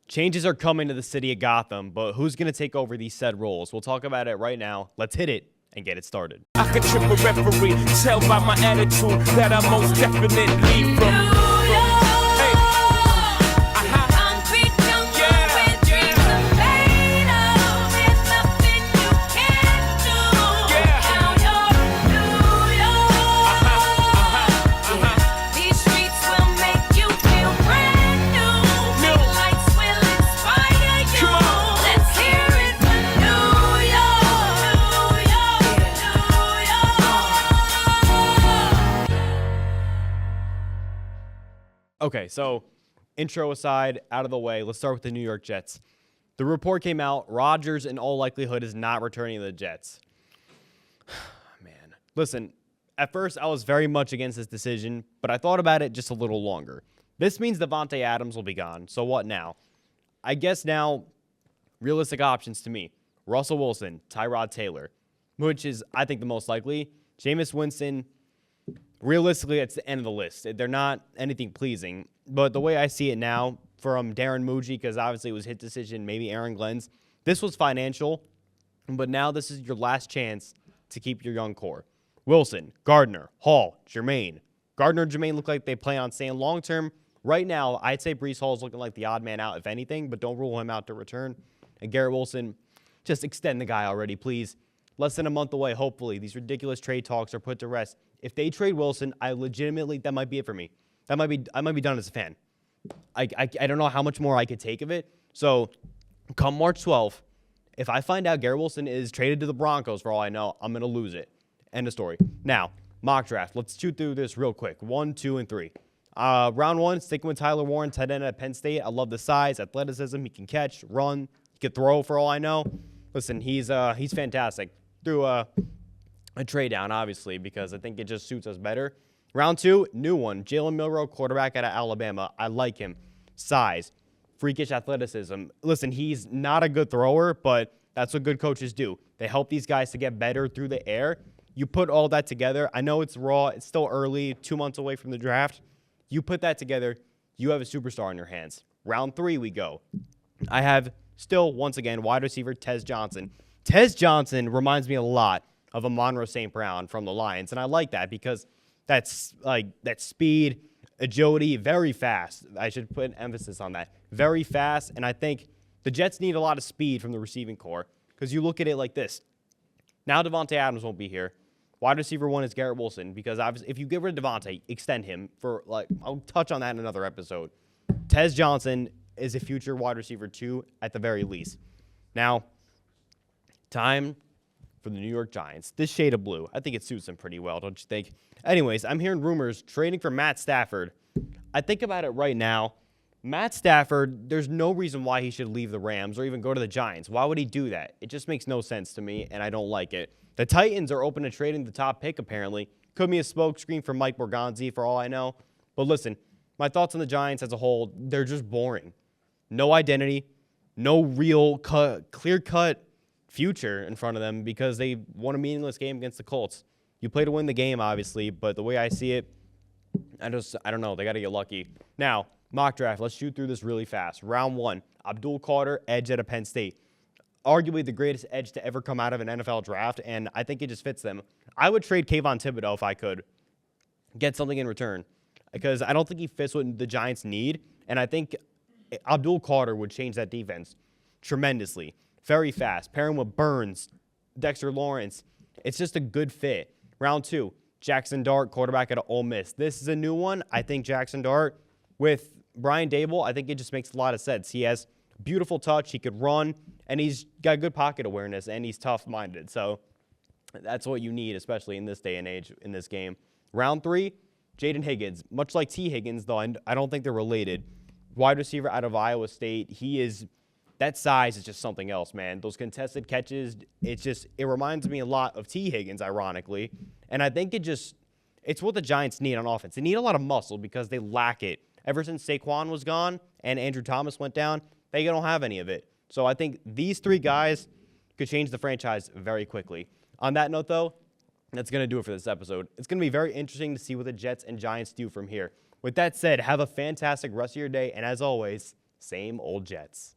Changes are coming to the city of Gotham, but who's going to take over these said roles? We'll talk about it right now. Let's hit it and get it started. I could trip a referee, tell by my attitude that I most definitely from. Okay, so intro aside, out of the way, let's start with the New York Jets. The report came out, Rodgers in all likelihood is not returning to the Jets. Man, listen, at first I was very much against this decision, but I thought about it just a little longer. This means Davante Adams will be gone, so what now? I guess now, realistic options to me, Russell Wilson, Tyrod Taylor, which is, I think, the most likely. Jameis Winston, realistically, it's the end of the list. They're not anything pleasing. But the way I see it now, from Darren Muji, because obviously it was his decision, maybe Aaron Glenn's, this was financial, but now this is your last chance to keep your young core. Wilson, Gardner, Hall, Jermaine. Gardner and Jermaine look like they plan on staying long-term. Right now, I'd say Breece Hall is looking like the odd man out, if anything, but don't rule him out to return. And Garrett Wilson, just extend the guy already, please. Less than a month away, hopefully. These ridiculous trade talks are put to rest. If they trade Wilson, I legitimately, that might be it for me. I might be done as a fan. I don't know how much more I could take of it. So come March 12th, if I find out Garrett Wilson is traded to the Broncos, for all I know, I'm going to lose it. End of story. Now, mock draft. Let's shoot through this real quick. 1, 2, and 3. Round 1, sticking with Tyler Warren, tight end at Penn State. I love the size, athleticism. He can catch, run, he can throw, for all I know. Listen, he's fantastic. Through a trade down, obviously, because I think it just suits us better. Round 2, new one. Jalen Milroe, quarterback out of Alabama. I like him. Size, freakish athleticism. Listen, he's not a good thrower, but that's what good coaches do. They help these guys to get better through the air. You put all that together. I know it's raw. It's still early, 2 months away from the draft. You put that together, you have a superstar in your hands. Round 3 we go. I have still, once again, wide receiver Tez Johnson. Tez Johnson reminds me a lot of Amon-Ra St. Brown from the Lions, and I like that because that's like that speed, agility, very fast. I should put an emphasis on that. Very fast, and I think the Jets need a lot of speed from the receiving core because you look at it like this. Now Davante Adams won't be here. Wide receiver 1 is Garrett Wilson because obviously if you get rid of Davante, extend him for I'll touch on that in another episode. Tez Johnson is a future wide receiver 2 at the very least. Now, time for the New York Giants. This shade of blue, I think it suits them pretty well, don't you think? Anyways, I'm hearing rumors trading for Matt Stafford. I think about it right now. Matt Stafford, there's no reason why he should leave the Rams or even go to the Giants. Why would he do that? It just makes no sense to me, and I don't like it. The Titans are open to trading the top pick, apparently. Could be a smokescreen for Mike Borgonzi, for all I know. But listen, my thoughts on the Giants as a whole, they're just boring. No identity, no real clear-cut future in front of them because they won a meaningless game against the Colts. You play to win the game, obviously, but the way I see it, I don't know. They got to get lucky. Now, mock draft. Let's shoot through this really fast. Round 1, Abdul Carter, edge out of Penn State. Arguably the greatest edge to ever come out of an NFL draft, and I think it just fits them. I would trade Kayvon Thibodeau if I could get something in return because I don't think he fits what the Giants need, and I think Abdul Carter would change that defense tremendously. Very fast. Pairing with Burns, Dexter Lawrence. It's just a good fit. Round 2, Jackson Dart, quarterback at Ole Miss. This is a new one. I think Jackson Dart with Brian Dable, I think it just makes a lot of sense. He has beautiful touch. He could run, and he's got good pocket awareness, and he's tough-minded. So that's what you need, especially in this day and age in this game. Round 3, Jaden Higgins. Much like T. Higgins, though, I don't think they're related. Wide receiver out of Iowa State. That size is just something else, man. Those contested catches, it reminds me a lot of T. Higgins, ironically. And I think it's what the Giants need on offense. They need a lot of muscle because they lack it. Ever since Saquon was gone and Andrew Thomas went down, they don't have any of it. So I think these 3 guys could change the franchise very quickly. On that note, though, that's going to do it for this episode. It's going to be very interesting to see what the Jets and Giants do from here. With that said, have a fantastic rest of your day, and as always, Same old Jets.